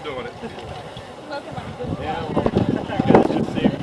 still doing it. Welcome on good Yeah, job. you guys should see it.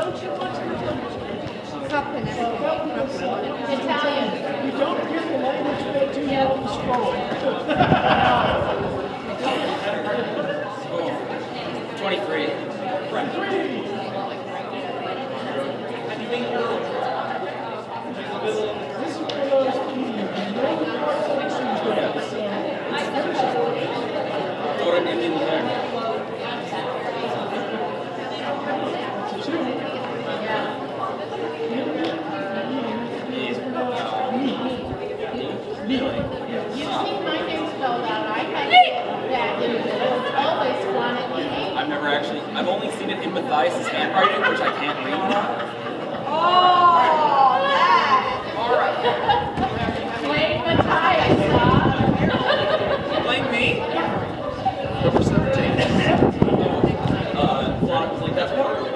Don't you want to know? Cup and everything. Italian. You don't get the language bit too long to scroll. 23. This is for those What am I doing there? You've seen my name spelled out. I had that in it. Always wanted me. I've only seen it in Matthias' handwriting, which I can't read. Oh, that. All right. Blame Matthias, huh? Blame me? Number 17. Like that's part of it.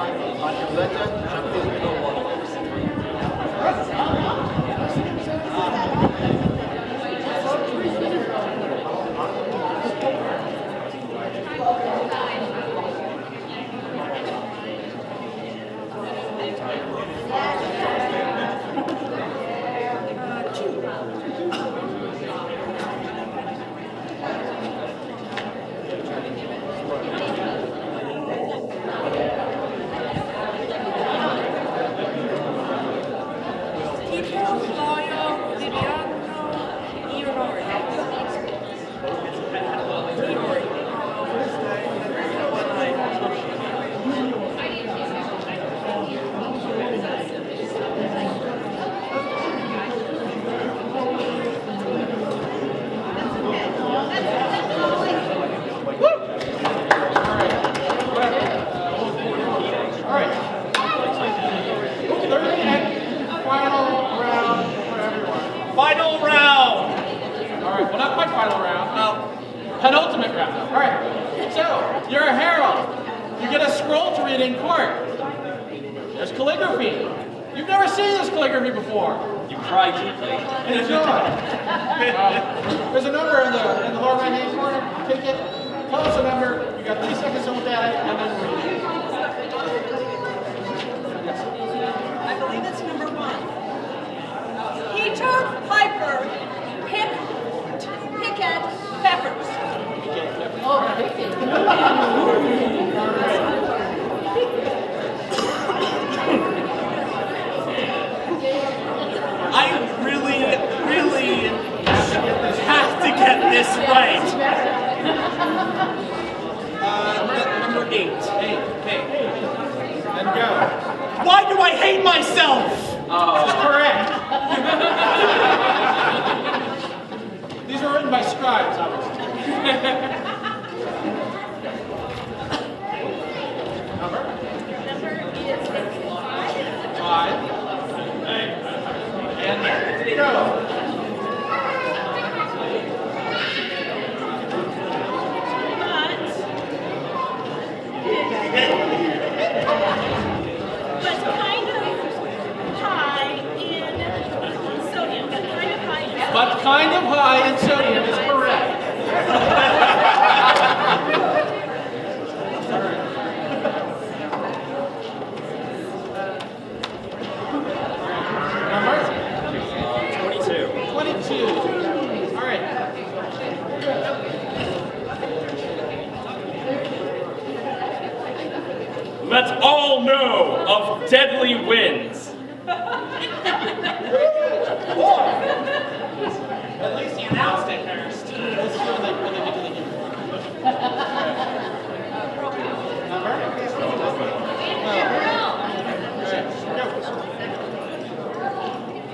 Final round! Alright, well not quite final round, penultimate round. Alright, so you're a herald. You get a scroll to read in court. There's calligraphy. You've never seen this calligraphy before. You cry deeply. Enjoy. There's a number in the lower right hand corner. Take it. Tell us the number. You got 3 seconds to look at it, and then read it. I believe it's number 1. Peter Piper, Pickett Peppers. Oh, Pickett. I really have to get this right. Number 8. Okay. Then go. Why do I hate myself? Correct. These were written by scribes, obviously. Number is 5. And go. But kind of high in sodium. But kind of high in sodium is correct. Number? 22. 22. All right. Let's all know of deadly winds. At least you announced it first. This is when they get to the game. Number?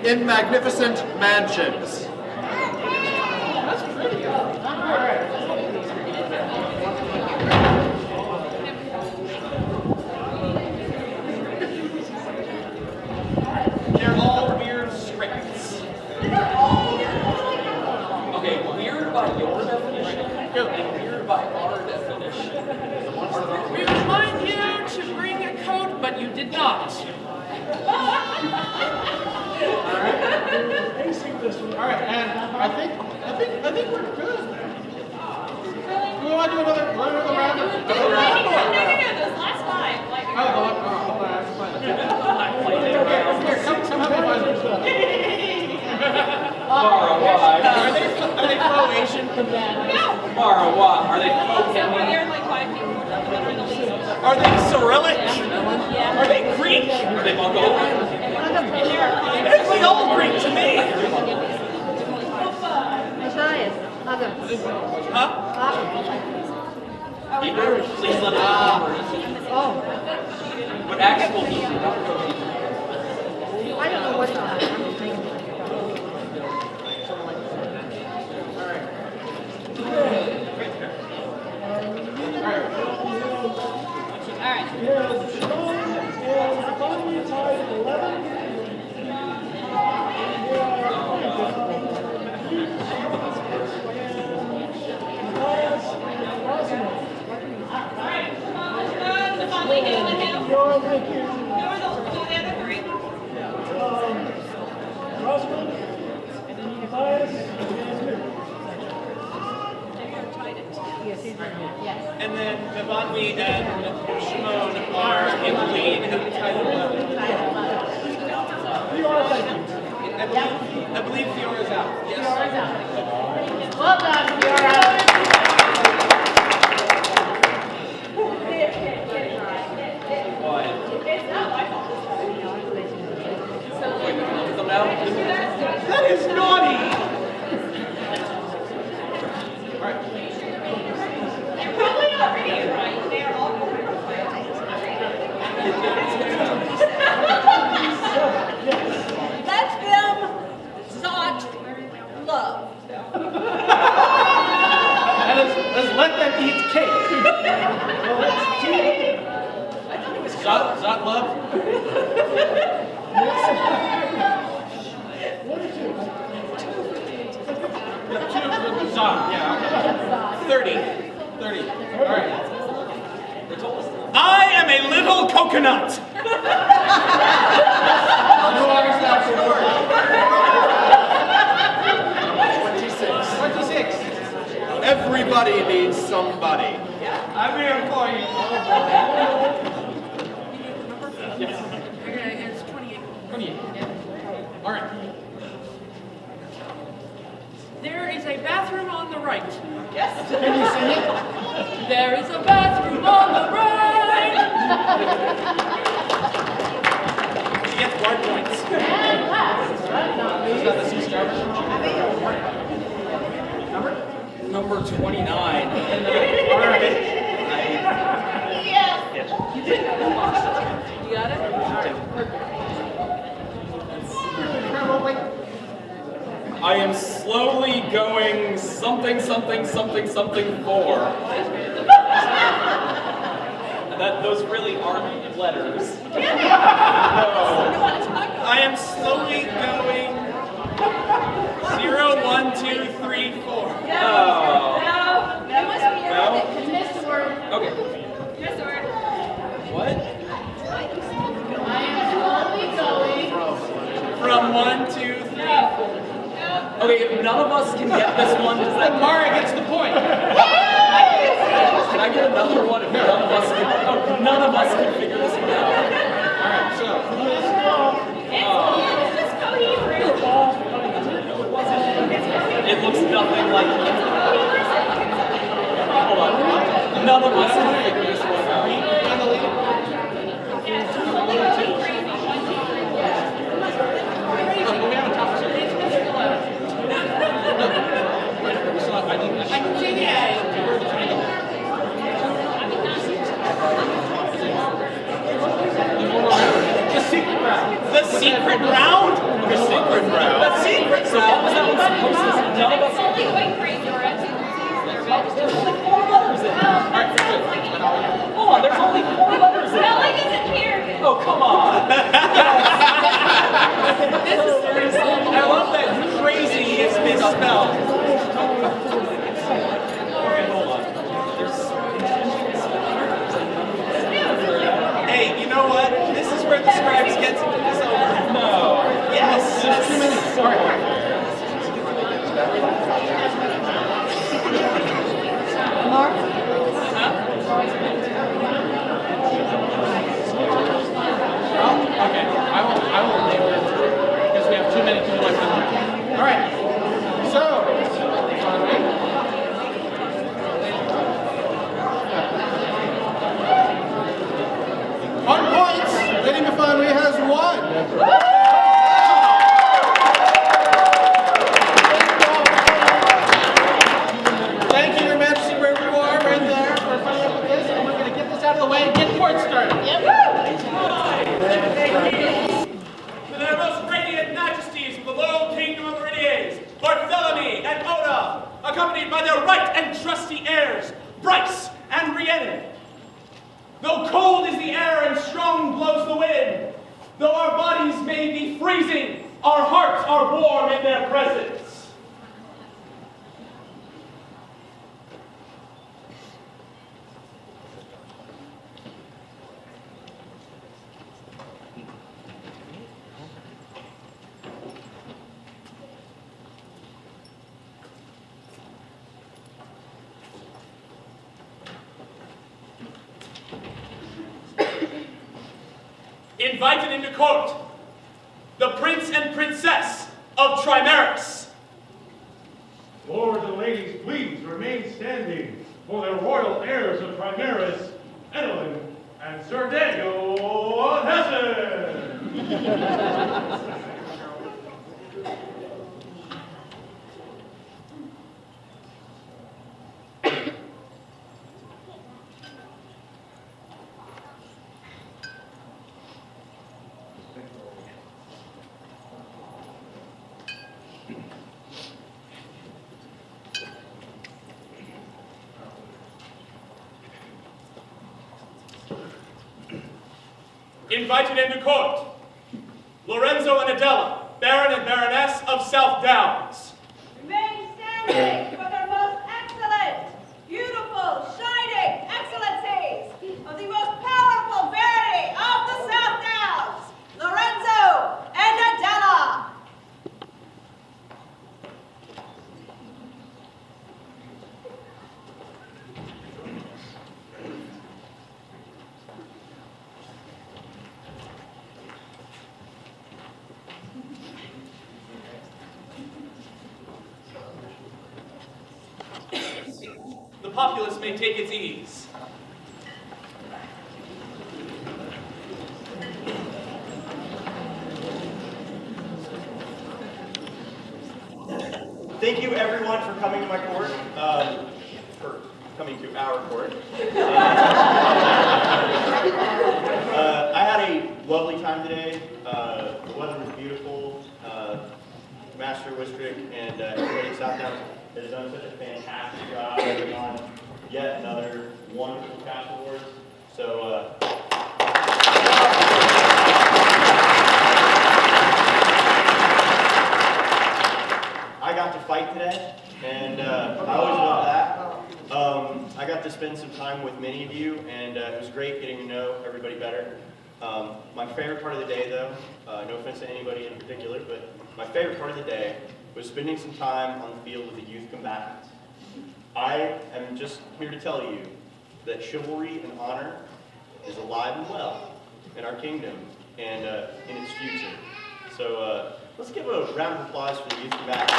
In magnificent mansions. That's pretty good. All right. They're all weird scripts. Okay, weird by your definition, and weird by our definition. We remind you to bring a coat, but you did not. All right, and I think we're good. We want to do another round. No, those last 5. Oh, hold on, I have to find it. they Cyrillic? Are they Greek? Are they Mongolian? They all Greek to me. Matthias, other. Huh? Hebrew? Please let it be. Oh, But actual Hebrew, not Hebrew. I don't know what I'm thinking. Yes, Sean and Bonnie tied at 11. And then Vivandi and Shimon are in the lead at the title 11. I believe Fiora's out. Yes. Fiora's out. Well done, Fiora. That is naughty! They're probably not ready, right? They are all Let them not love. Let's let them eat cake. Zot love? Zot, yeah. 30. 30. All right. I am a little coconut. No longer stops your word. 26. 26. Everybody needs somebody. I'm here for you. It's 28. 28. All right. There is a bathroom on the right. Can you sing it? There is a bathroom on the right. She gets guard points. And last, but not Is least, that the sea starter? Number 29. All right. yes. You got it? I am slowly going something, something, something, something for. Those really aren't letters. No. I am slowly going 0, 1, 2, 3, 4. Oh. That must be your No? because missed the word. Okay. Yes, sir. What? I am slowly going. From 1, 2, 3, 4. Okay, if none of us can get this one, does that Mara gets the point. Can I get another one if none of us can? Oh, none of us can figure this one out. All right, so. Just go Hebrew. It looks nothing like. Hold on. None of us can figure this one out. On the lead. We haven't talked to I can see the A. The secret round. The secret round? The secret round. The secret round? So what was that one supposed to say? None of us. It's only going crazy or as you can see, There's only 4 letters in it. Hold on, there's only 4 letters in it. Spelling isn't here. Oh, come on. This is seriously. I love that crazy is misspelled. Okay, hold on. Hey, you know what? This is where the scribes get to this over. No. Yes. There's too many. Sorry. Mark? Thank you, Your Majesty, wherever you are, right there, for coming up with this. And we're going to get this out of the way and get court started. To their most radiant majesties of the loyal kingdom of Meridies, Barthélemy and Oda, accompanied by their right and trusty heirs, Bryce and Rhiannon. Though cold is the air and strong blows the wind, though our bodies may be freezing, our hearts are warm in their presence. Invited into court, the Prince and Princess of Trimaris. Lords and ladies, please remain standing for the royal heirs of Trimaris, Edelin and Sir Daniel Hessen. Invited into court, Lorenzo and Adela, Baron and Baroness of South Downs. Remain standing for their most excellent, beautiful, shining excellencies of the most powerful barony of the South Downs, Lorenzo and Adela. The populace may take its ease. Thank you, everyone, for coming to my court, for coming to our court. I had a lovely time today. The weather was beautiful. Master Wistrick and everybody at South Downs has done such a fantastic job putting on yet another wonderful Castle Wars. So, I got to fight today, and I always love that. I got to spend some time with many of you, and it was great getting to know everybody better. My favorite part of the day, though, no offense to anybody in particular, but my favorite part of the day was spending some time on the field with the youth combatants. I am just here to tell you that chivalry and honor is alive and well in our kingdom and in its future. So let's give a round of applause for the youth combatants.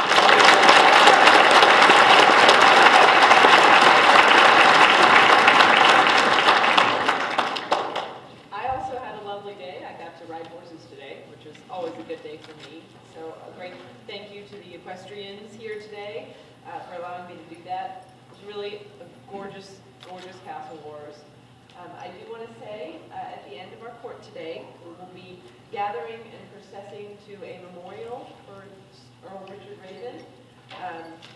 I also had a lovely day. I got to ride horses today, which is always a good day for me. So a great thank you to the equestrians here today for allowing me to do that. It was really a gorgeous, gorgeous Castle Wars. I do want to say at the end of our court today, we will be gathering and processing to a memorial for Earl Richard Raven.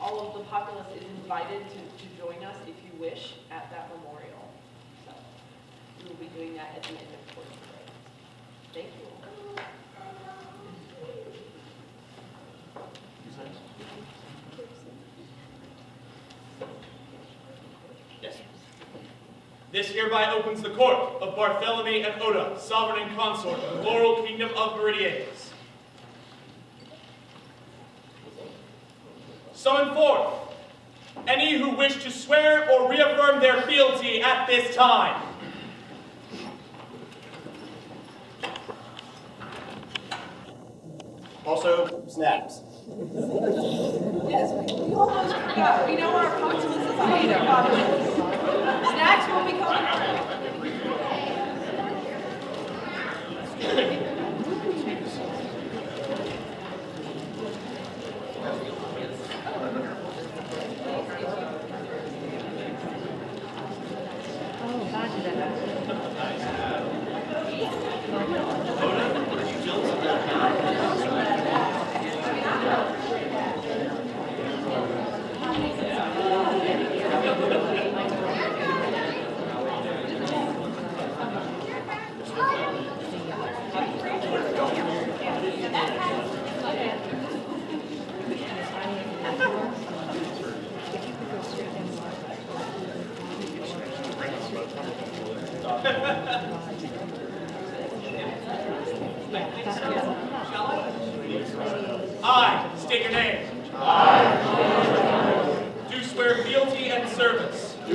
All of the populace is invited to join us if you wish at that memorial. So we will be doing that at the end of court today. Thank you. Yes. This hereby opens the court of Barthélemy and Oda, sovereign and consort of the Laurel Kingdom of Meridies. Summon forth any who wish to swear or reaffirm their fealty at this time. Also, snacks. Yes, we almost forgot. We know our populace is a hater populace. Snacks will be coming. I state your name. Do swear fealty and service. To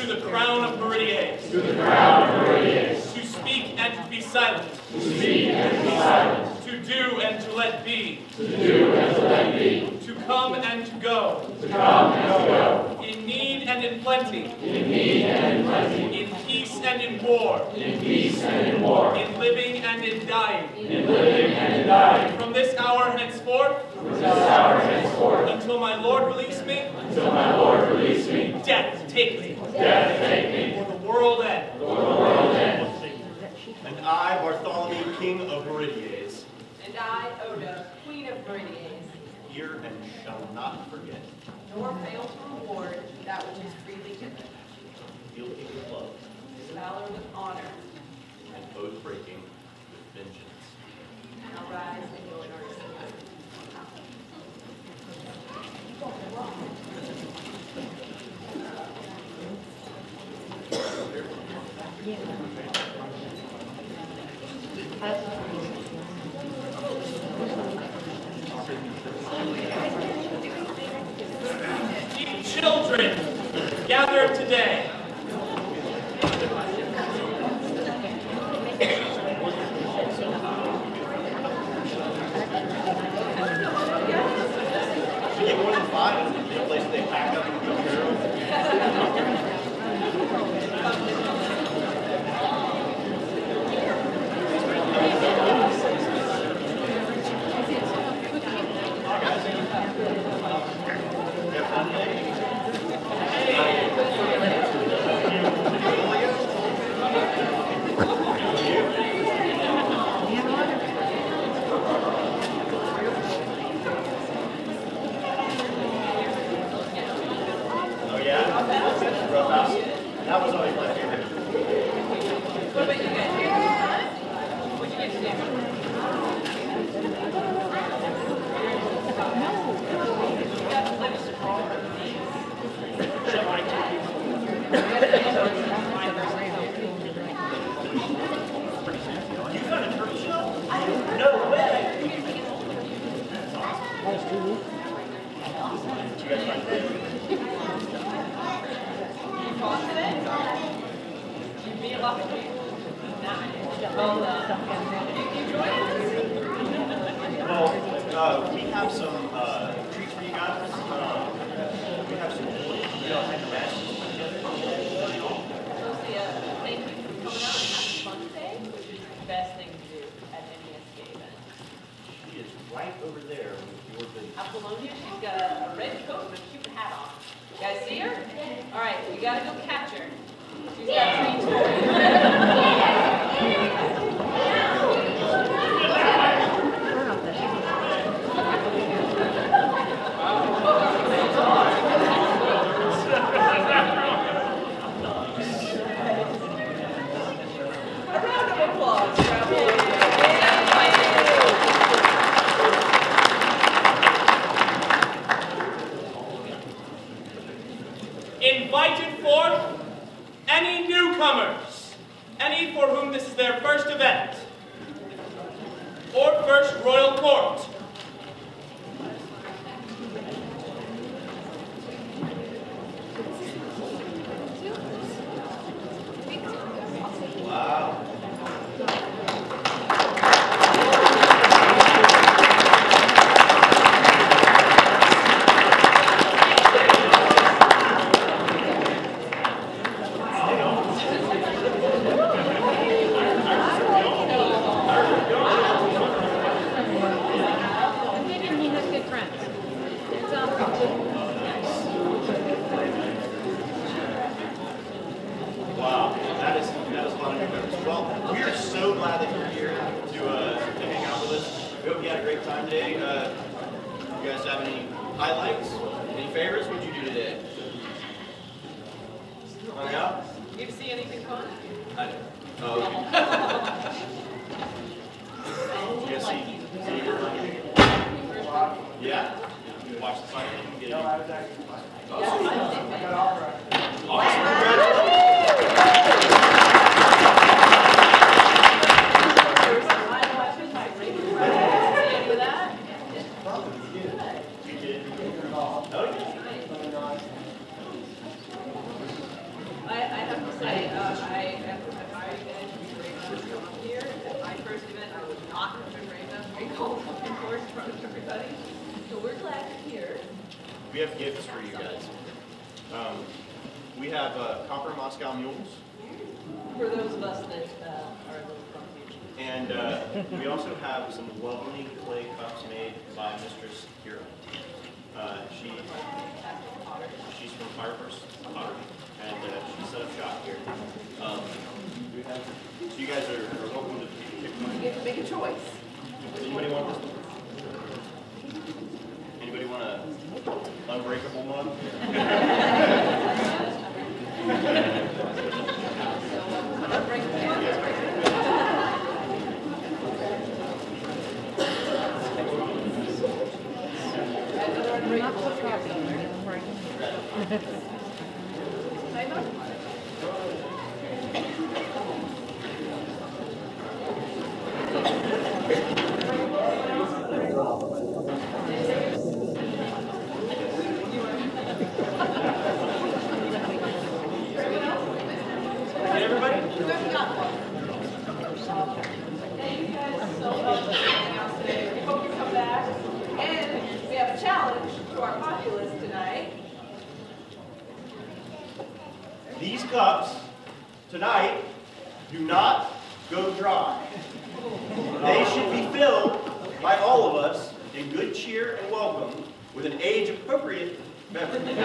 the crown of Meridies. To speak and to be silent. To do and to let be. To come and to go. In need and in plenty. In peace and in war. In living and in dying. From this hour henceforth. Until my Lord release me. Death take me. Or the world end. And I, Bartholomew, King of Meridies, And I, Oda, Queen of Meridies, hear and shall not forget. nor fail to reward that which is freely given. Fealty with love, Valor with honor. and oath breaking with vengeance. Now rise and join our assembly. Ye children gathered today. You get more than 5 in a place they pack up and go carol. Oh yeah? Rough house? That was always my favorite. What about you guys? What'd you get to do? You found a turtle shell? No way! Did you guys find it? You fought today? You beat a lot of people. Nice. Well done. You join us? Well, we have some treats for you guys. We have some like a match. Mostly thank you for coming out and having fun today, which is the best thing to do at any SK event. She is right over there with your booty. Apollonia, she's got a red coat and a cute hat on. You guys see her? All right, we gotta go catch her. She's got treats for you. A round of applause for Apollonia. Invited forth any newcomers, any for whom this is their first event, or first royal court. Wow. Wow, that is a lot of new members. Well, we are so glad that you're here to hang out with us. We hope you had a great time today. You guys have any highlights? Any favorites? What'd you do today? Hung out? You see anything fun? Oh. You guys see? Yeah? You watch the final and get it. Awesome. Congratulations. we have gifts for you guys. We have copper Moscow mules. For those of us that are a little confused. And we also have some lovely clay cups made by Mistress Kira. She's from Fireburst Pottery, and she set up shop here. So you guys are welcome to pick one. You get to make a choice. Anybody want this one? Anybody want a unbreakable mug? These cups, tonight, do not go dry. They should be filled by all of us in good cheer and welcome with an age-appropriate beverage.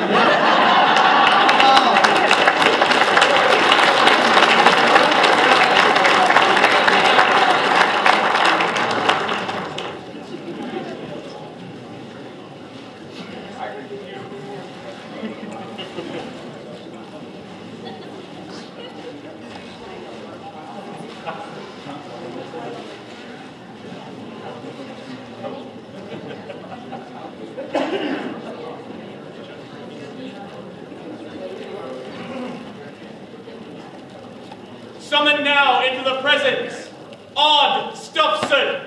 Summon now into the presence, Odd Stuffson.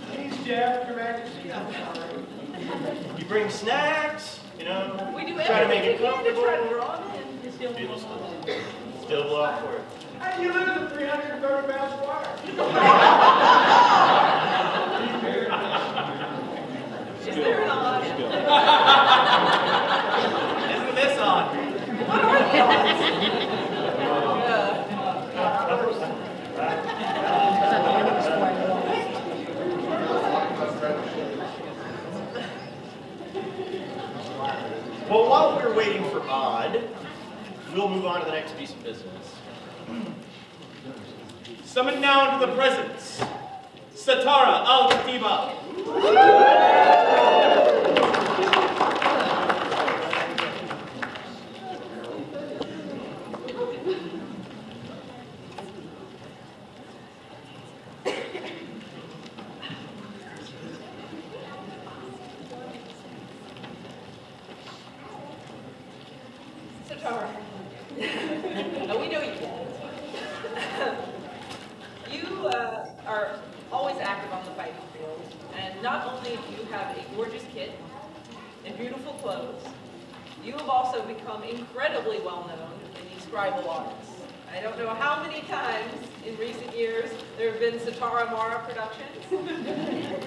Please, Jeff, Your Majesty, I'm sorry. You bring snacks, you know, We do try to make everything it we can to try to comfortable. draw them in. People still blow up for it. How do you lose a 330-pound squire? Is there an odd? Isn't this odd? What are the odds? Well, while we're waiting for Odd, we'll move on to the next piece of business. Summon now into the presence, Satara al-Khatiba. Satara. Oh, we know you can. You are always active on the fighting field, and not only do you have a gorgeous kit and beautiful clothes, you have also become incredibly well known in the scribal arts. I don't know how many times in recent years there have been Satara Mara productions,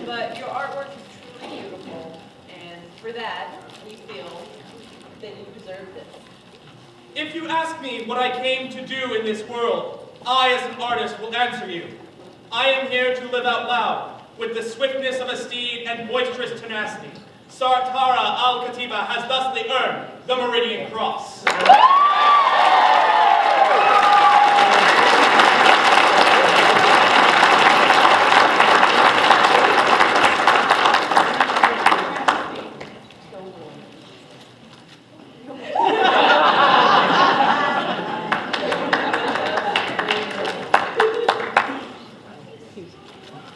but your artwork is truly beautiful, and for that, we feel that you deserve this. If you ask me what I came to do in this world, I, as an artist, will answer you. I am here to live out loud, with the swiftness of a steed and boisterous tenacity. Satara al-Khatiba has thusly earned the Meridian Cross.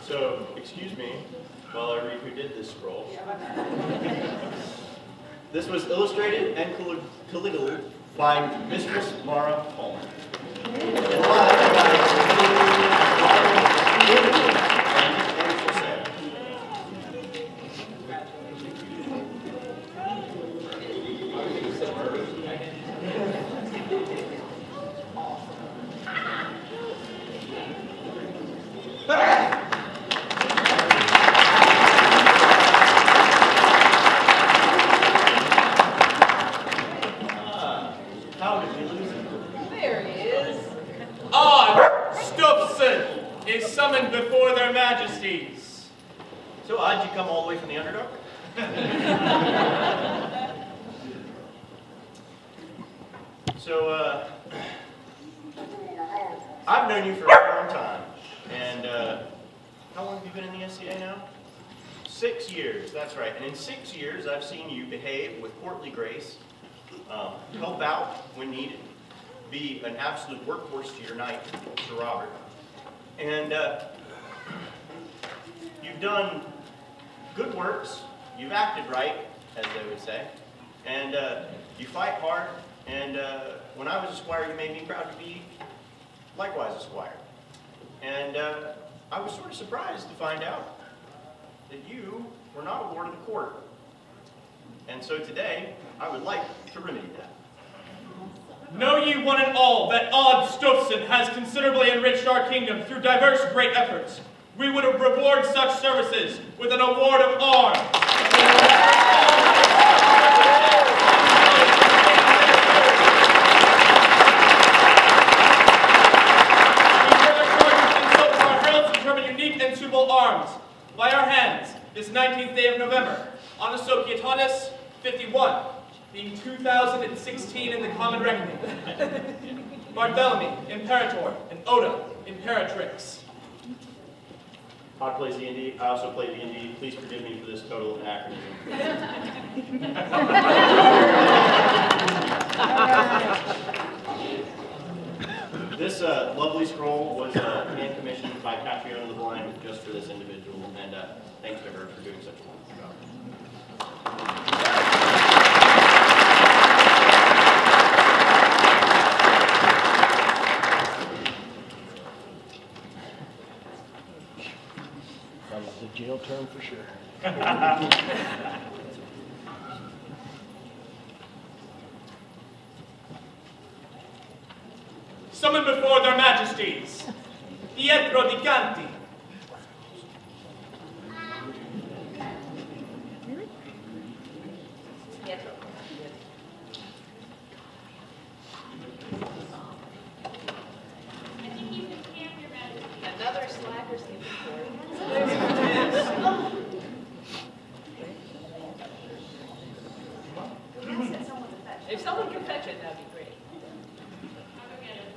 So, excuse me, while I read who did this scroll. This was illustrated and calligraphed by Mistress Mara Palmer. the underdog? So, I've known you for a long time, and how long have you been in the SCA now? 6 years, that's right. And in 6 years, I've seen you behave with courtly grace, help out when needed, be an absolute workhorse to your knight, Sir Robert. And you've done good works, you've acted right, as they would say, and you fight hard, and when I was a squire, you made me proud to be likewise a squire. And I was sort of surprised to find out that you were not a ward of the court. And so today, I would like to remedy that. Know ye one and all that Odd Stufson has considerably enriched our kingdom through diverse great efforts. We would reward such services with an award of arms. Arms by our hands this 19th day of November on Associatatis 51, being 2016 in the common reckoning. Bartholomew, Imperator, and Oda, Imperatrix. Todd plays D&D. I also play D&D. Please forgive me for this total anachronism. This lovely scroll was hand-commissioned by Catriona the Blind just for this individual, and thanks to her for doing such a wonderful job. That was a jail term for sure. Summoned before their majesties, Pietro di Canti. Pietro. Another slacker seems important. If someone can fetch it, that'd be great.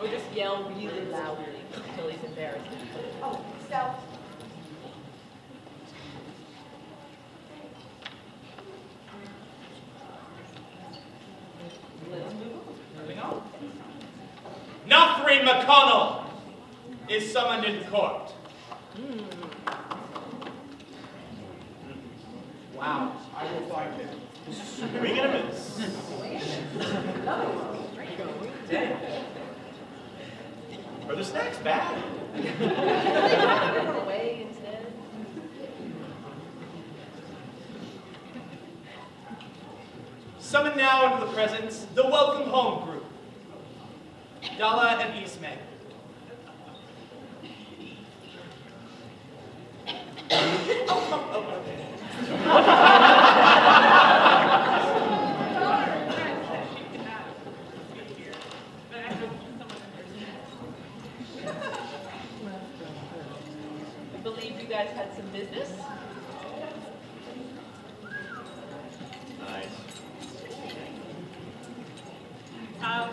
Or just yell really loudly until he's embarrassed. Oh, stealth. Moving on. Nothry McConnell is summoned in court. Wow, I will find him. Swing and a miss. Are the snacks bad? Away instead. Summon now into the presence the Welcome Home group, Dalla and Ismay. I believe you guys had some business. Nice.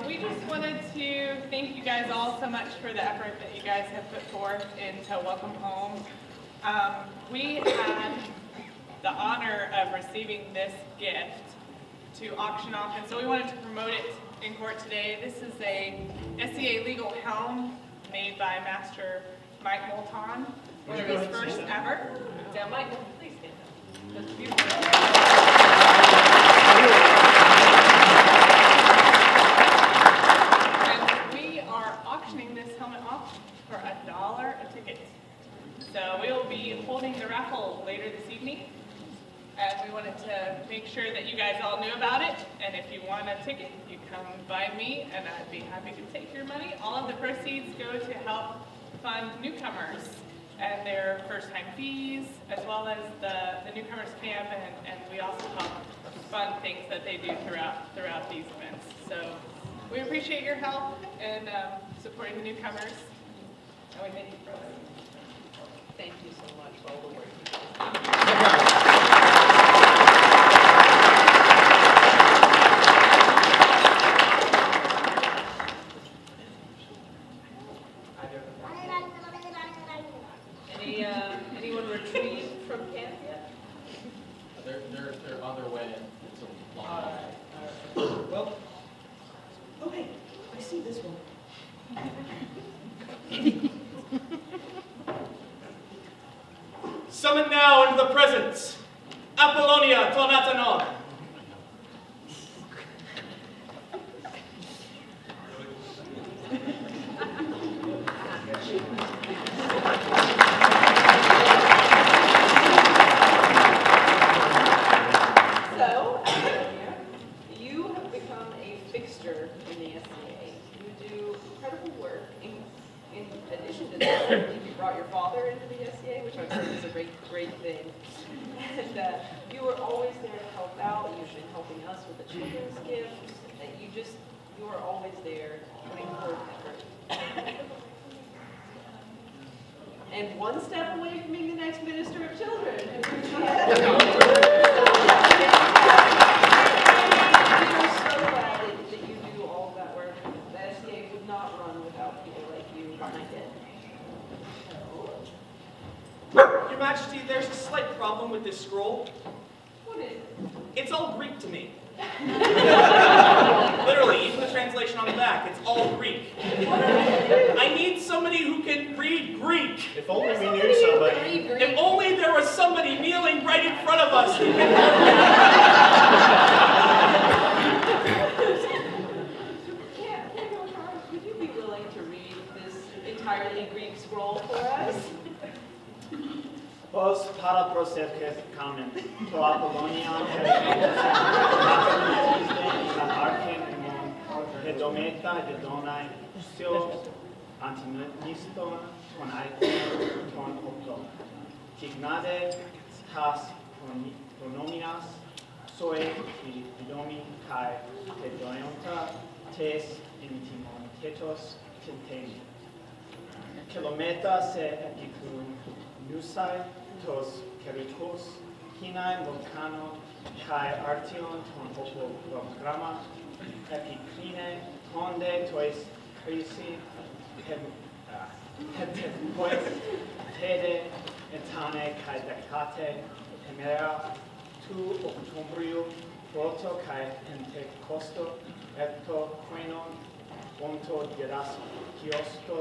We just wanted to thank you guys all so much for the effort that you guys have put forth into Welcome Home. We had the honor of receiving this gift to auction off, and so we wanted to promote it in court today. This is a SCA legal helm made by Master Mike Moulton, one of his first ever. Now, Michael, please stand up. That's beautiful. And we are auctioning this helmet off for $1 a ticket. So we will be holding the raffle later this evening. And we wanted to make sure that you guys all knew about it. And if you want a ticket, you come by me and I'd be happy to take your money. All of the proceeds go to help fund newcomers and their first-time fees, as well as the newcomers camp, and we also help fund things that they do throughout these events. So we appreciate your help in supporting the newcomers, and we thank you for listening. Thank you so much for all the work you do. They're on their way in. It's a long way. Well, okay, I see this one. Summon now into the presence, Apollonia Tonatanon. So, Apollonia, you have become a fixture in the SCA. You do incredible work. In addition to that, I believe you brought your father into the SCA, which I've heard is a great thing. And you were always there to help out. You've been helping us with the children's gifts. That you are always there putting forth effort. And one step away from being the next minister of children. We are so glad that you do all of that work. The SCA would not run without people like you behind it. Your Majesty, there's a slight problem with this scroll. What is it? It's all Greek to me. Literally, even the translation on the back, it's all Greek. I need somebody who can read Greek. If only we knew somebody. If only there was somebody kneeling right in front of us who can Would you be willing to read this entirely Greek scroll for us? Ως παραπροσεύχες κάμεν, το Απολλωνίον τα άρκεν ημών, εδομέτα εδόναι σιος αντιμνίστων των αριθμών των οκτώ. Τιγνάδε τας προνόμινας, σοε ειδόμοι καί εδόντα τες ενιτιμών τέτος τεντέμι. Κιλομέτρα σε επικούν νουσάι, tos keritos, hinai volcano, kai artion ton opogramma, epicrine, tonde tois crisi, pois, tede, etane, kai decate, temera, tu octombrio, proto, kai pentecosto, epto, quenon, onto, dieras, kiosto,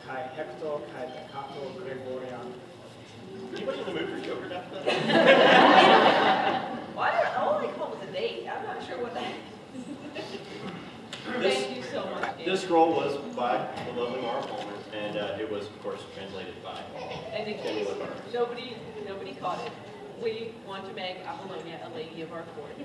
kai hecto, kai decato, Gregorian. Anybody in the mood for yogurt after that? Well, all I call was a date. I'm not sure what that is. Thank you so much, Dave. This scroll was by the lovely Mara Palmer, and it was, of course, translated by And in Kenny case Woodburn. nobody caught it, we want to make Apollonia a lady of our court.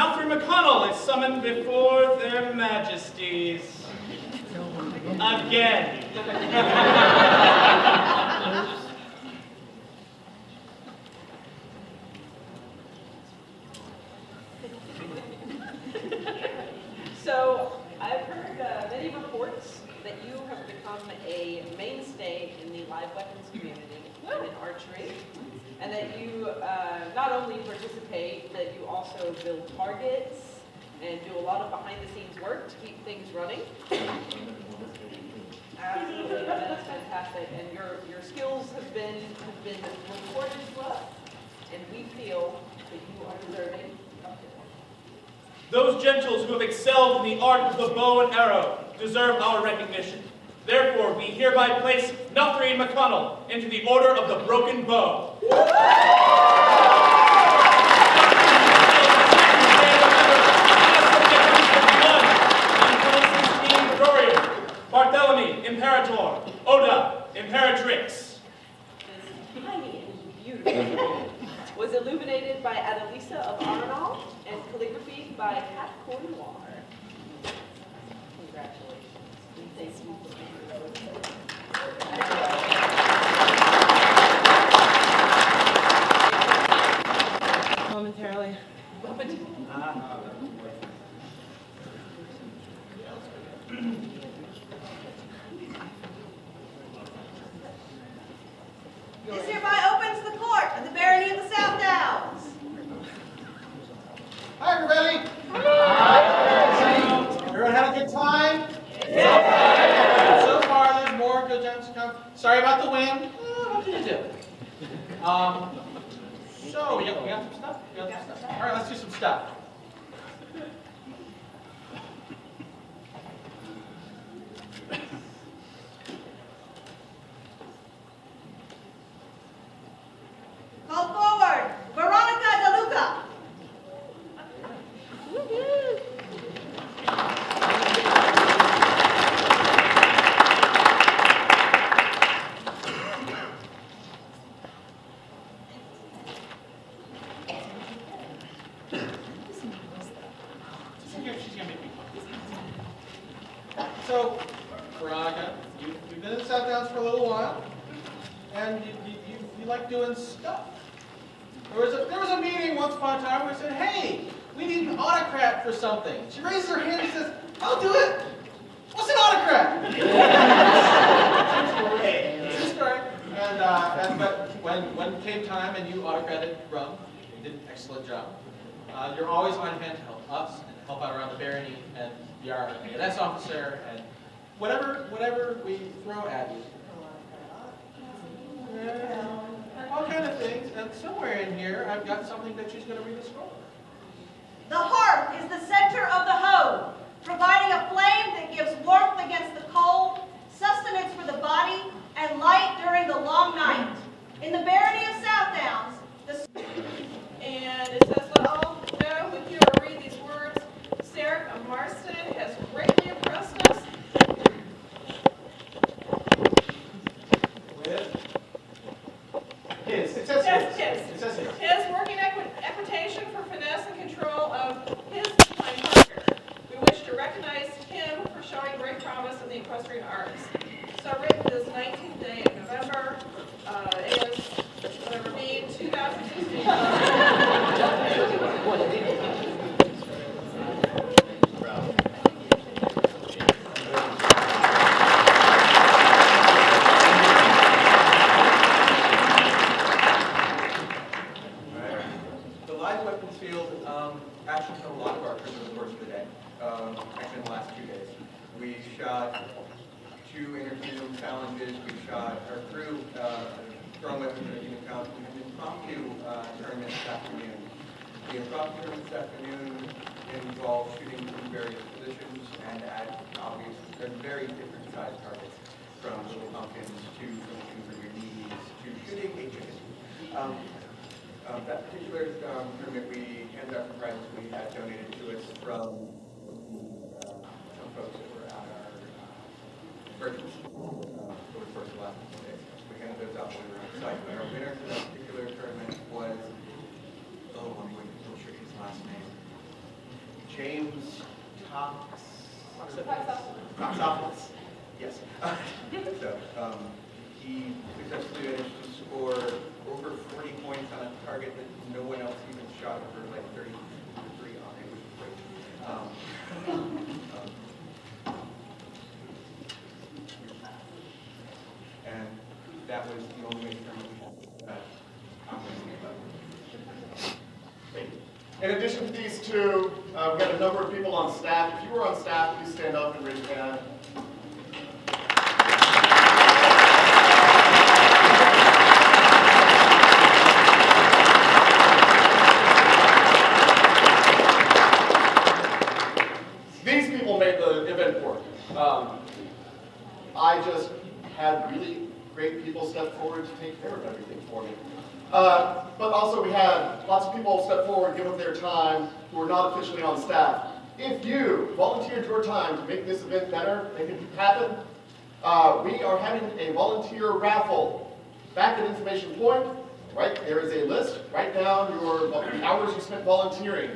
Nothry McConnell is summoned before their majesties. Again. So, I've heard many reports that you have become a mainstay in the live weapons community and in archery, and that you not only participate, that you also build targets and do a lot of behind-the-scenes work to keep things running. Absolutely, that's fantastic, and your skills have been reported to us, and we feel that you are deserving of it. Those gentles who have excelled in the art of the bow and arrow deserve our recognition. Therefore, we hereby place Nothry McConnell into the Order of the Broken Bow. Barthélemy, Imperator. Oda, Imperatrix. This tiny and beautiful was illuminated by Adelisa of Arnall and calligraphy by Kat Cornwall. Congratulations. And thank you for momentarily. Sorry about the wind. What can you do? So, we got some stuff? All right, let's do some stuff. Call forward, Veronica DeLuca. She's gonna make me fun. So, Veronica, you've been in South Downs for a little while, and you like doing stuff. There was a meeting once upon a time where we said, hey, we need an autocrat for something. She raises her hand and says, I'll do it. What's an autocrat? True story. But when came time and you autocrated rum, you did an excellent job. You're always on hand to help us and help out around the barony, and you're our ANS officer, and whatever we throw at you. All kind of things, and somewhere in here I've got something that she's going to read a scroll. The hearth is the center of the home, providing a flame that gives warmth against the cold, sustenance for the body, and light during the long night. In the Barony of South Downs, And it says, let all know who hear or read these words. Sarah Marston has greatly impressed us. It says His working equitation for finesse and control of his fine partner. We wish to recognize him for showing great promise in the equestrian arts. Celebrated this 19th day of November, is whatever being 2016. The live weapons field actually took a lot of our crews over the course of the day. Actually, in the last 2 days. We shot 2 interview challenges. We shot our crew throwing weapons in an impromptu tournament this afternoon. The impromptu tournament this afternoon involved shooting from various positions and at obvious and very different sized targets, from little pumpkins to finishing for your knees to shooting a chicken. That particular tournament, we handed out some prizes we had donated to us from some folks that were at our virtues over the course of the last couple of days. We handed those out when we were on site. But our winner for that particular tournament was, I'm going to butcher his last name, James Toxopoulos. Yes. So he successfully managed to score over 40 points on a target that no one else even shot over like 33 on. It was great. And that was the only tournament we had. In addition to these two, we've got a number of people on staff. If you were on staff, please stand up and raise your hand. These people made the event work. I just had really great people step forward to take care of everything for me. But also we had lots of people step forward, give up their time, who are not officially on staff. If you volunteered your time to make this event better, make it happen, we are having a volunteer raffle back at Information Point. Right, there is a list. Write down the hours you spent volunteering.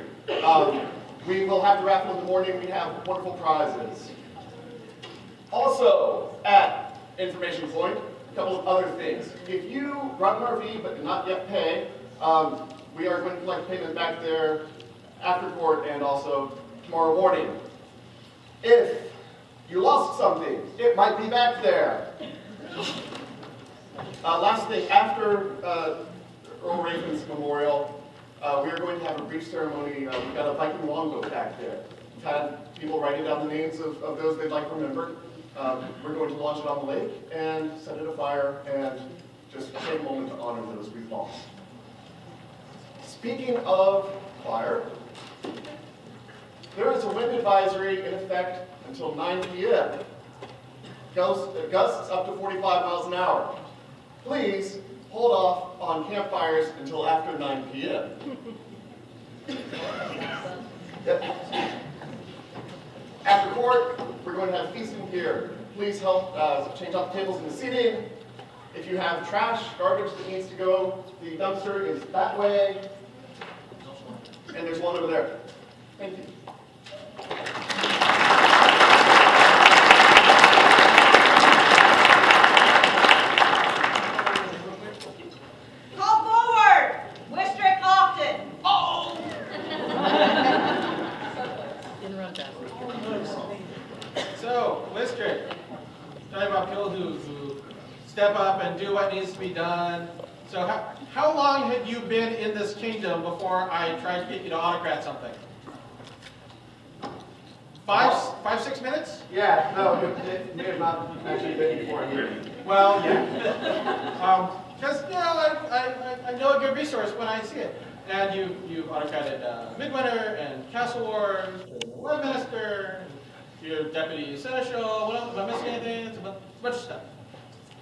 We will have the raffle in the morning. We have wonderful prizes. Also, at Information Point, a couple of other things. If you brought an RV but did not yet pay, we are going to collect payment back there after court and also tomorrow morning. If you lost something, it might be back there. Last thing, after Earl Raven's memorial, we are going to have a brief ceremony. We've got a Viking longboat back there. We've had people writing down the names of those they'd like remembered. we're going to launch it on the lake and set it afire and just take a moment to honor those we've lost. Speaking of fire, there is a wind advisory in effect until 9 p.m. Gusts up to 45 miles an hour. Please hold off on campfires until after 9 p.m. After court, we're going to have feasting here. Please help change out the tables and the seating. If you have trash, garbage that needs to go, the dumpster is that way. And there's one over there. Thank you. Call forward, Wistrick Often. Oh! So, Wistrick, talking about people who step up and do what needs to be done. So how long had you been in this kingdom before I tried to get you to autocrat something? 6 minutes? Yeah, no, it may have not actually been before I'm here. Well, yeah. Because, you know, I know a good resource when I see it. And you autocrated Midwinter and Castle Ward, and Web Minister, your Deputy Seneschal, what else? Am I missing anything? It's a bunch of stuff.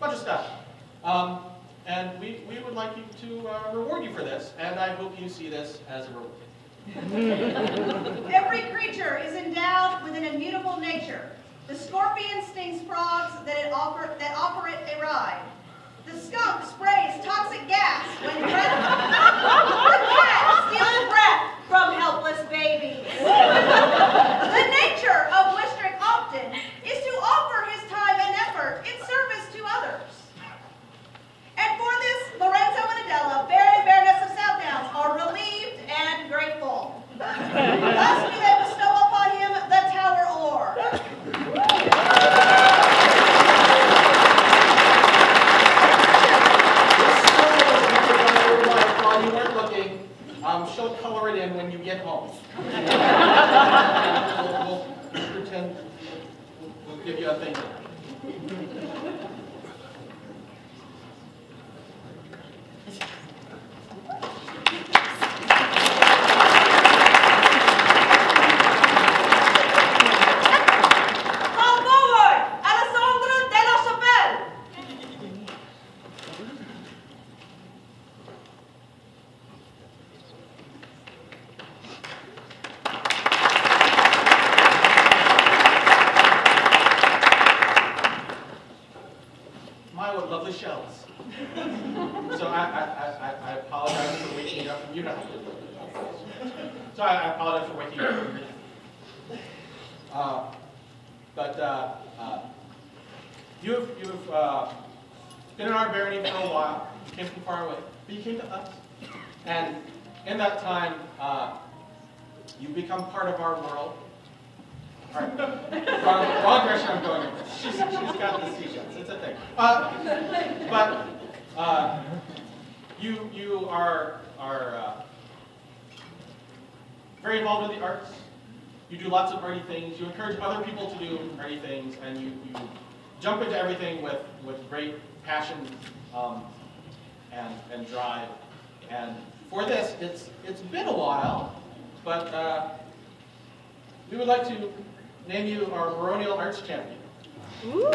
Bunch of stuff. And we would like you to reward you for this, and I hope you see this as a reward. Every creature is endowed with an immutable nature. The scorpion stings frogs that offer it a ride. The skunk sprays toxic gas when breath. The cat steals breath from helpless babies. The nature of Wistrick Often is to offer his time and effort in service to others. And for this, Lorenzo and Adela, Baron and Baroness of South Downs, are relieved and grateful. Thus we then bestow upon him the Tower Ore. While you weren't looking, she'll color it in when you get home. We'll pretend we'll give you a thing. Lovely shells. So I apologize for waking you up. You know. So I apologize for waking you up. But you've been in our barony for a while. You came from far away, but you came to us. And in that time, you've become part of our world. All right. Wrong direction I'm going. She's got the seashells. It's a thing. But you are very involved in the arts. You do lots of arty things. You encourage other people to do arty things, and you jump into everything with great passion and drive. And for this, it's been a while, but we would like to name you our baronial arts champion. Ooh.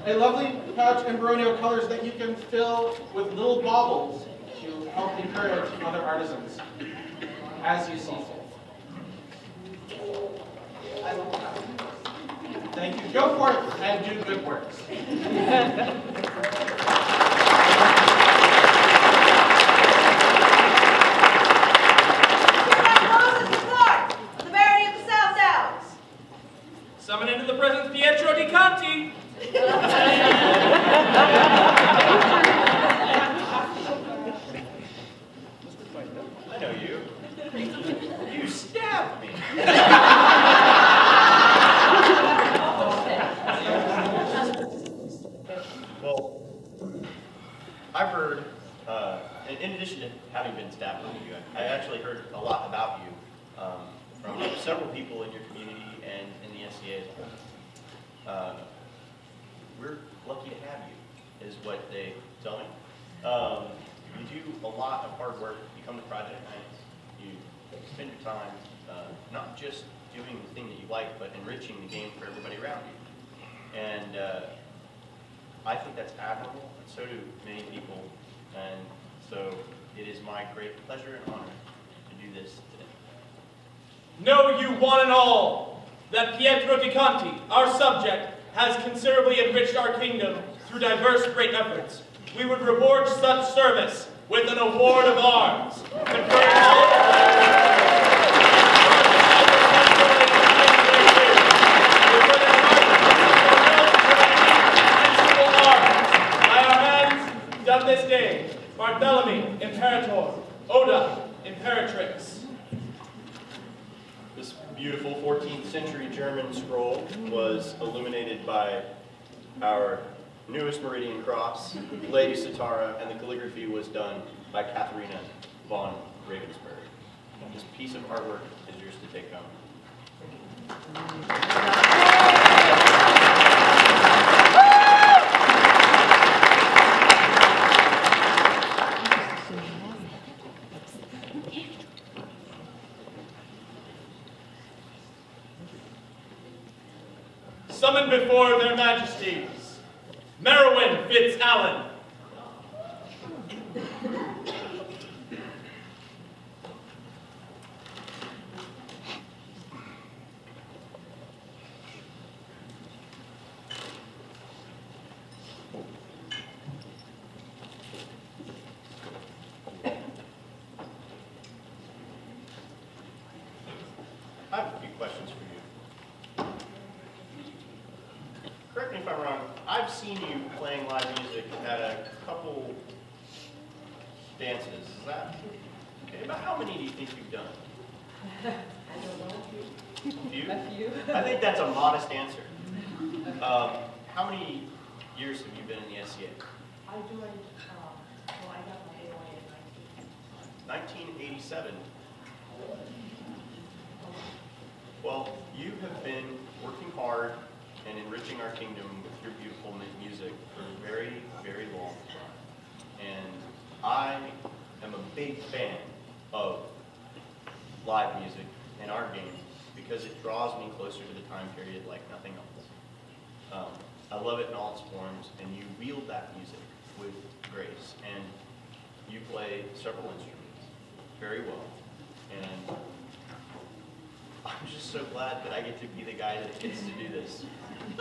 A lovely pouch in baronial colors that you can fill with little baubles to help encourage other artisans as you see fit. Thank you. Go forth and do good works. The Barony of South Downs. Summon into the presence Pietro di Conti. I know you. You stabbed me. Well, I've heard, in addition to having been stabbed, actually heard a lot about you from several people in your community and in the SCA as well. We're lucky to have you, is what they tell me. You do a lot of hard work. You come to project nights. You spend your time not just doing the thing that you like, but enriching the game for everybody around you. And I think that's admirable, and so do many people. And so it is my great pleasure and honor to do this today. Know you one and all that Pietro di Conti, our subject, has considerably enriched our kingdom through diverse great efforts. We would reward such service with an award of arms, conferring all done this day, Bartholomew, Imperator, Oda, Imperatrix. This beautiful 14th century German scroll was illuminated by our newest Meridian cross, Lady Sitara, and the calligraphy was done by Katharina von Ravensburg. This piece of artwork is yours to take home. Summoned before their majesties, Merowyn Fitz-Allen. I have a few questions for you. Correct me if I'm wrong, I've seen you playing live music at a couple dances. Is that okay? About how many do you think you've done? I don't know. A few? A few. I think that's a modest answer. How many years have you been in the SCA? I joined, well, I got my AOA in 1987. Well, you have been working hard and enriching our kingdom with your beautiful music for a very, very long time. And I am a big fan of live music in our game because it draws me closer to the time period like nothing else. I love it in all its forms, and you wield that music with grace, and you play several instruments very well. And I'm just so glad that I get to be the guy that gets to do this.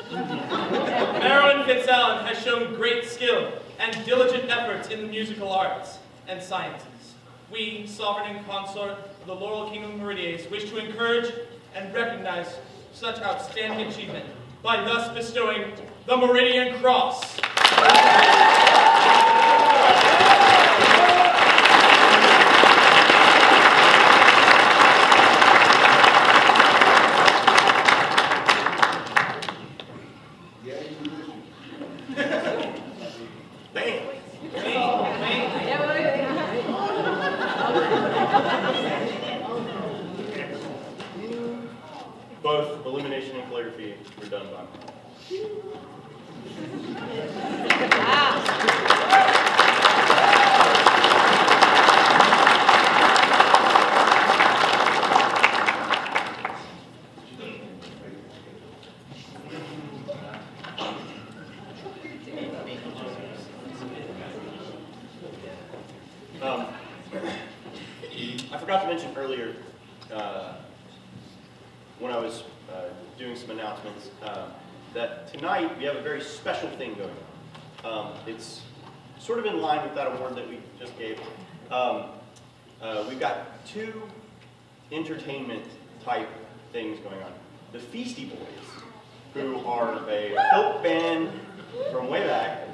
Merowyn Fitz-Allen has shown great skill and diligent efforts in the musical arts and sciences. We, sovereign and consort of the Laurel Kingdom of Meridies, wish to encourage and recognize such outstanding achievement by thus bestowing the Meridian Cross. Both illumination and calligraphy were done by me. I forgot to mention earlier, when I was doing some announcements, that tonight we have a very special thing going on. It's sort of in line with that award that we just gave. We've got two entertainment type things going on. The Feastie Boys, who are a folk band from way back,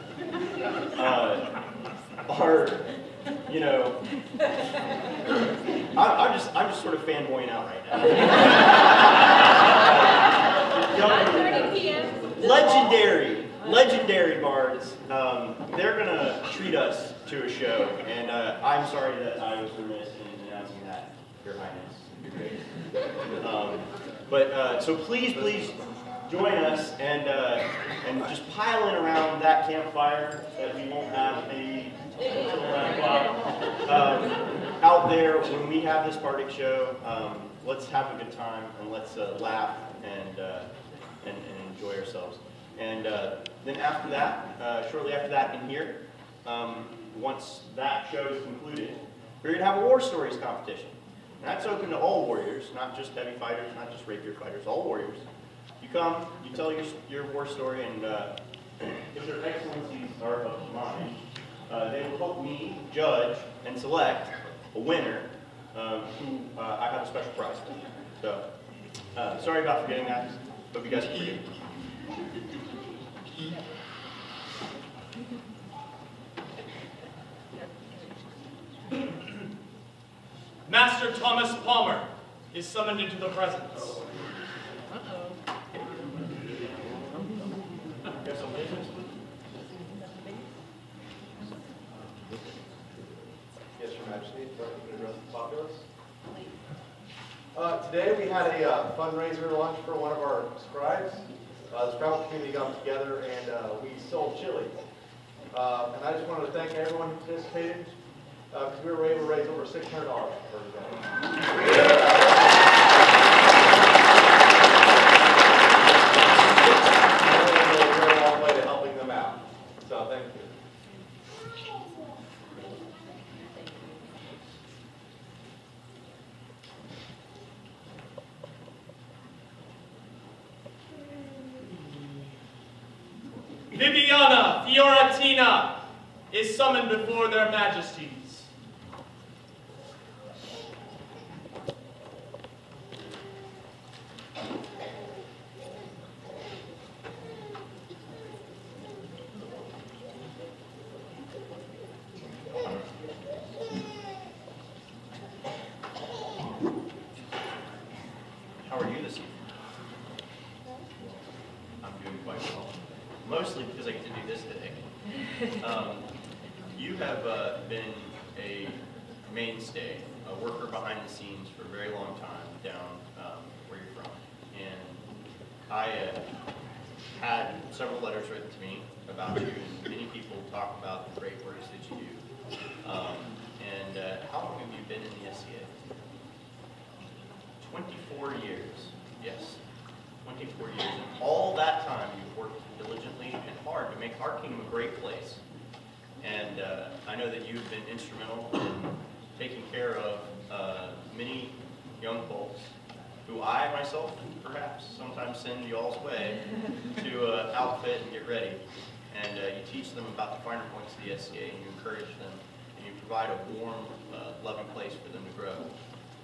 are, you know, I'm just sort of fanboying out right now. 9:30 p.m. Legendary bards. They're gonna treat us to a show, and I'm sorry that I was remiss in announcing mispronouncing that, Your Highness. So please join us and just pile in around that campfire that we won't have maybe until 9 o'clock. Out there, when we have this Bardic show, let's have a good time and let's laugh and enjoy ourselves. And then after that, shortly after that in here, once that show is concluded, we're going to have a War Stories competition. And that's open to all warriors, not just heavy fighters, not just rapier fighters, all warriors. You come, you tell your war story, and if their excellencies are of mind, they will help me judge and select a winner who I have a special prize for. So, sorry about forgetting that. Hope you guys can forgive me. Master Thomas Palmer is summoned into the presence. Yes, Your Majesty. If I can address the populace. Today we had a fundraiser lunch for one of our scribes. The scribe community got together and we sold chili. And I just wanted to thank everyone who participated because we were able to raise over $600 for the Very long way to helping them out. So thank you. Viviana Fiorentina is summoned before their majesties. How are you this evening? I'm doing quite well. Mostly because I get to do this today. You have been a mainstay, a worker behind the scenes for a very long time down where you're from. And I had several letters written to me about you, and many people talk about the great works that you do. How long have you been in the SCA? 24 years, yes. 24 years. And all that time you've worked diligently and hard to make our kingdom a great place. And I know that you've been instrumental in taking care of many young folks who I myself perhaps sometimes send y'all's way to outfit and get ready. And you teach them about the finer points of the SCA, and you encourage them, and you provide a warm, loving place for them to grow.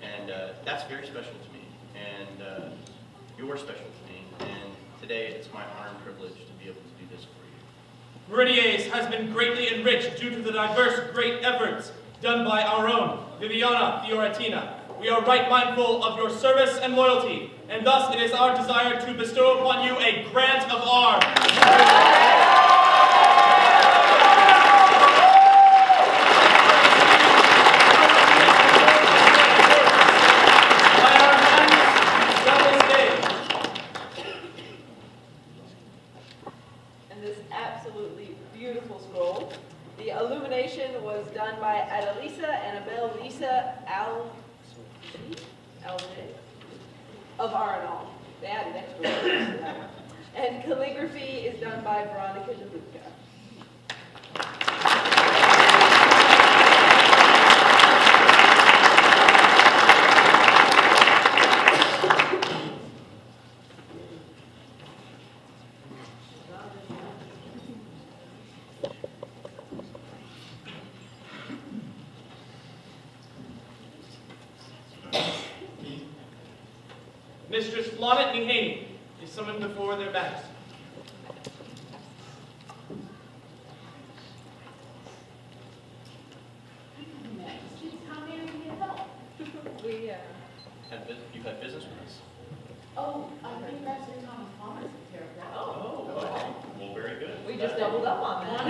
And that's very special to me. And you're special to me. And today it's my honor and privilege to be able to do this for you. Meridies has been greatly enriched due to the diverse great efforts done by our own Viviana Fiorentina. We are right mindful of your service and loyalty, and thus it is our desire to bestow upon you a grant of arms. Beautiful scroll. The illumination was done by Adelisa Annabelle Lisa Alge of Arenal. They added extra words to that one. And calligraphy is done by Veronica DeLuca. Mistress Flonnet Nehaney is summoned before their majesty. You've had business with us? Oh, I think Master Thomas Palmer took care of that. Well, very good. We just doubled up on that.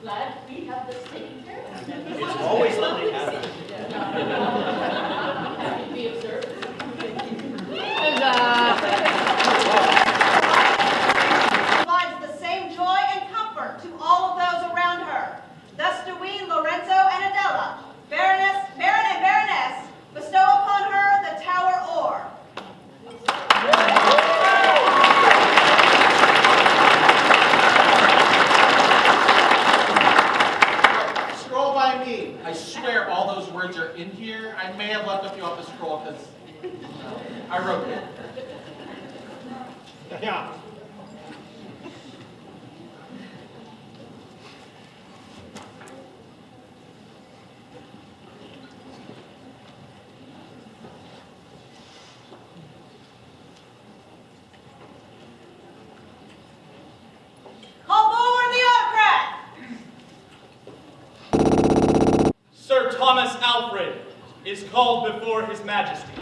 Glad we have this taken care of. It's always lovely to have you. Be observed. Provides the same joy and comfort to all of those around her. Thus do we, Lorenzo and Adela, Baron and Baroness, bestow upon her the Tower Ore. Scroll by me. I swear all those words are in here. I may have left a few off the scroll because I wrote it. Yeah. Call forward the autocrat! Sir Thomas Alfred is called before His Majesty.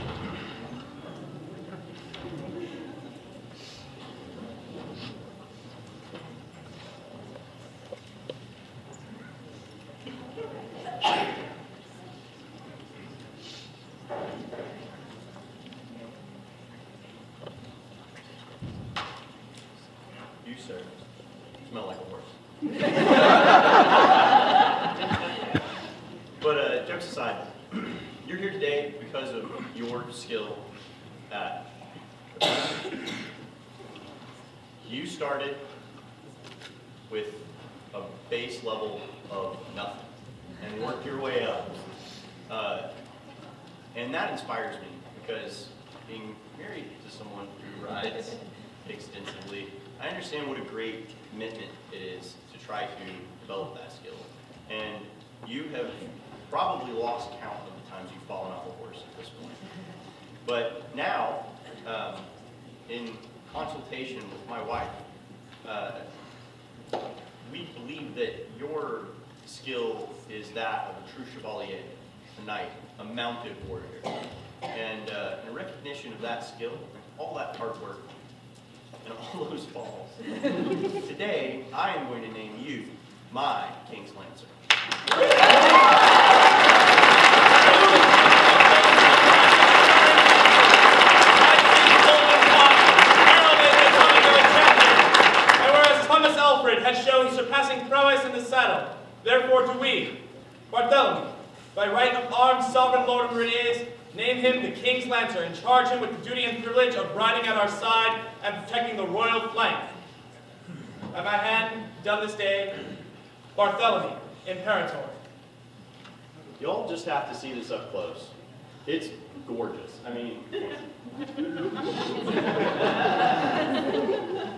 You, sir, smell like a horse. But jokes aside, you're here today because of your skill at you started with a base level of nothing and worked your way up. And that inspires me because being married to someone who rides extensively, I understand what a great commitment it is to try to develop that skill. And you have probably lost count of the times you've fallen off a horse at this point. But now, in consultation with my wife, we believe that your skill is that of a true chevalier, a knight, a mounted warrior. And in recognition of that skill, all that hard work, and all those falls, today I am going to name you my King's Lancer. And whereas Thomas Alfred has shown surpassing prowess in the saddle, therefore do we, Bartholomew, by right of armed sovereign Lord of Meridies, name him the King's Lancer and charge him with the duty and privilege of riding at our side and protecting the royal flank. By my hand, done this day, Bartholomew, Imperator. Y'all just have to see this up close. It's gorgeous. I mean, I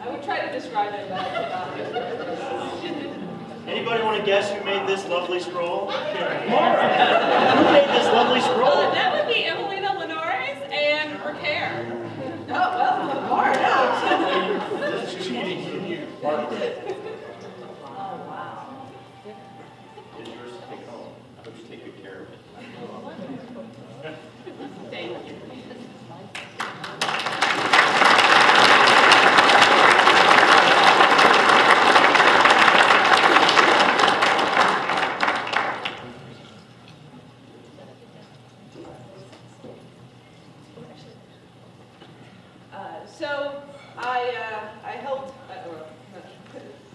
would try to describe it, but I cannot. anybody want to guess who made this lovely scroll? Mara! Who made this lovely scroll? That would be Emelina Lenores and Recare. Oh, well, Mara knows. This is cheating from you. Oh, wow. It's yours to take home. I hope you take good care of it. Thank you. So I held,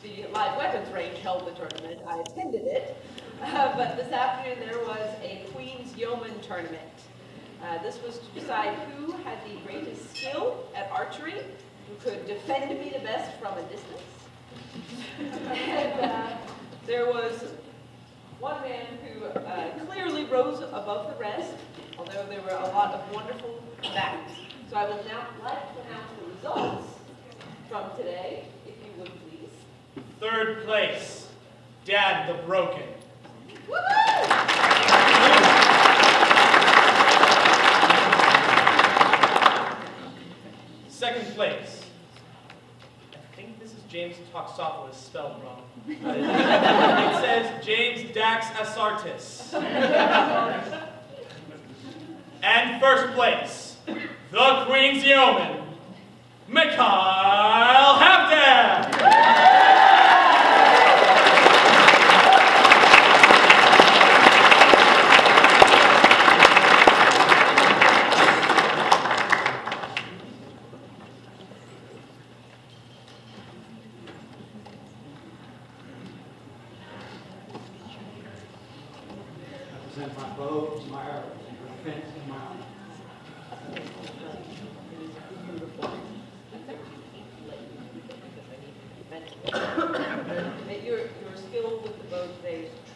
the live weapons range held the tournament. I attended it, but this afternoon there was a Queen's Yeoman tournament. This was to decide who had the greatest skill at archery, who could defend me the best from a distance. And there was one man who clearly rose above the rest, although there were a lot of wonderful combatants. So I would now like to announce the results from today, if you would please. Third place, Dad the Broken. Woohoo! Second place, I think this is James Toxophilus spelled wrong. It says James Dax Asartis. And first place, the Queen's Yeoman, Mikhail Halfdan.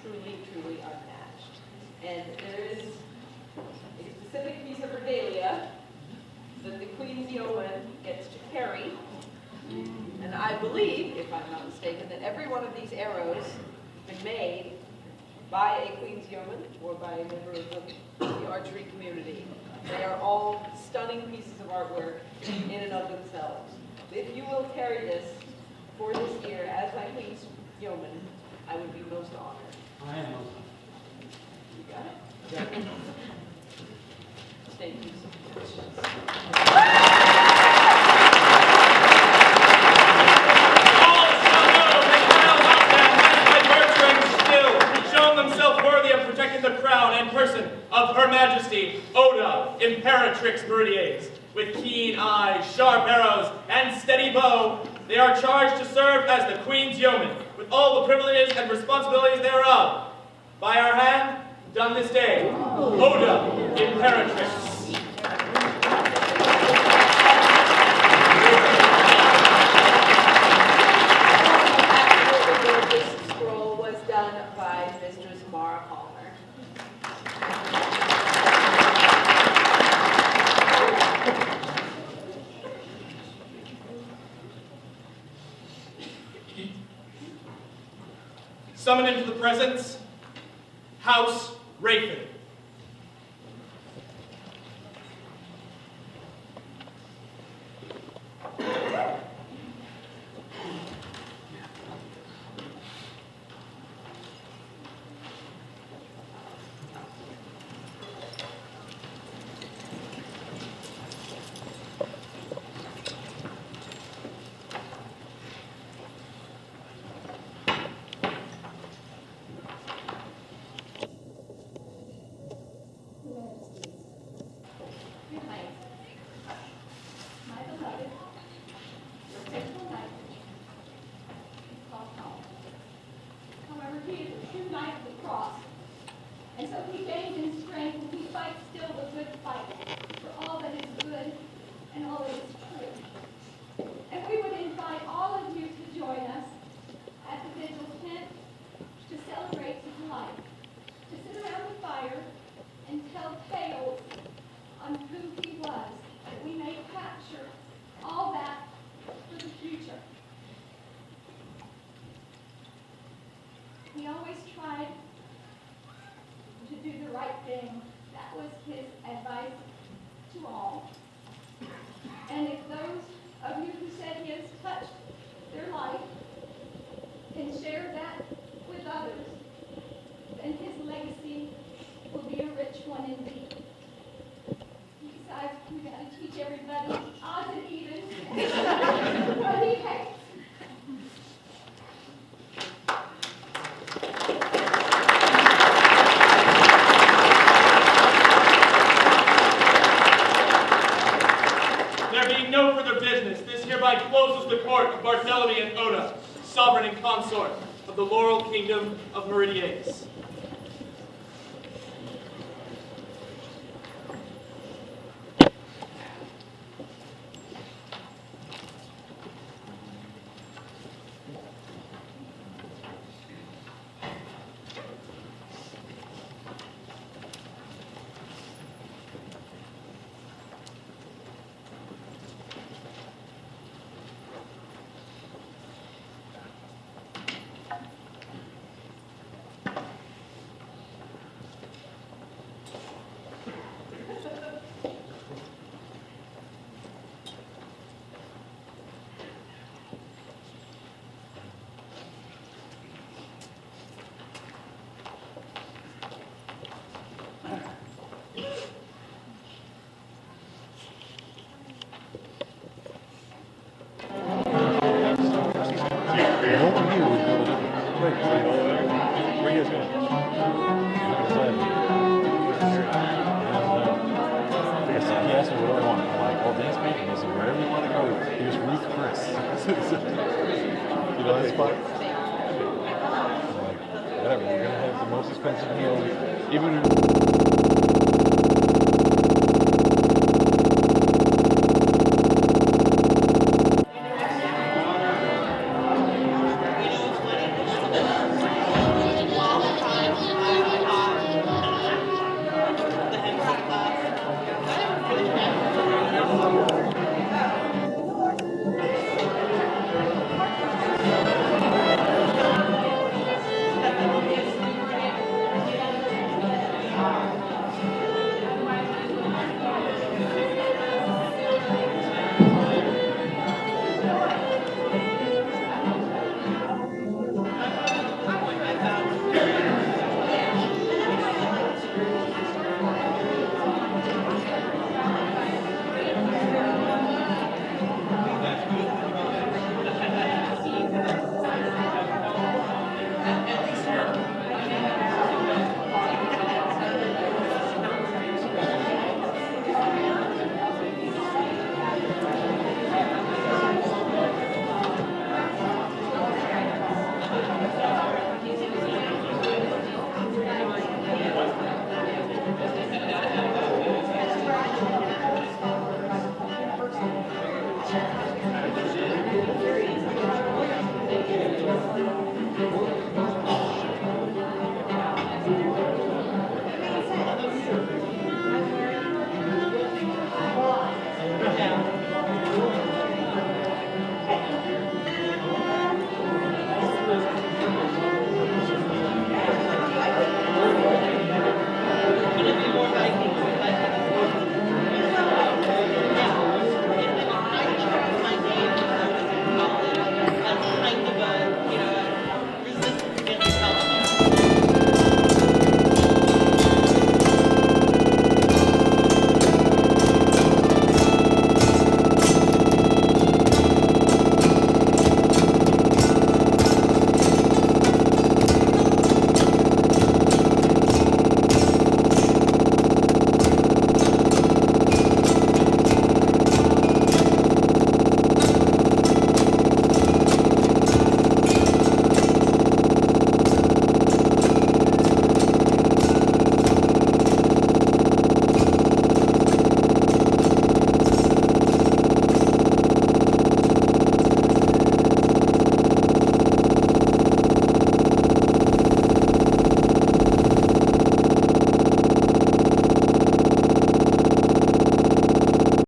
truly, truly unmatched. And there is a specific piece of regalia that the Queen's Yeoman gets to carry. And I believe, if I'm not mistaken, that every one of these arrows has been made by a Queen's Yeoman or by a member of the archery community. They are all stunning pieces of artwork in and of themselves. If you will carry this for this year as my Queen's Yeoman, I would be most honored. I am. You got it? Thank you so much. All shall know that Royal House has, by virtue and skill, shown themselves worthy of protecting the crown and person of Her Majesty, Oda, Imperatrix Meridies. With keen eyes, sharp arrows, and steady bow, they are charged to serve as the Queen's Yeoman, with all the privileges and responsibilities thereof. By our hand, done this day, Oda, Imperatrix. This scroll was done by Mistress Mara Palmer. Summoned into the presence, House Rayford. The Laurel Kingdom of Meridies. Whatever, we're gonna have the most expensive meal, even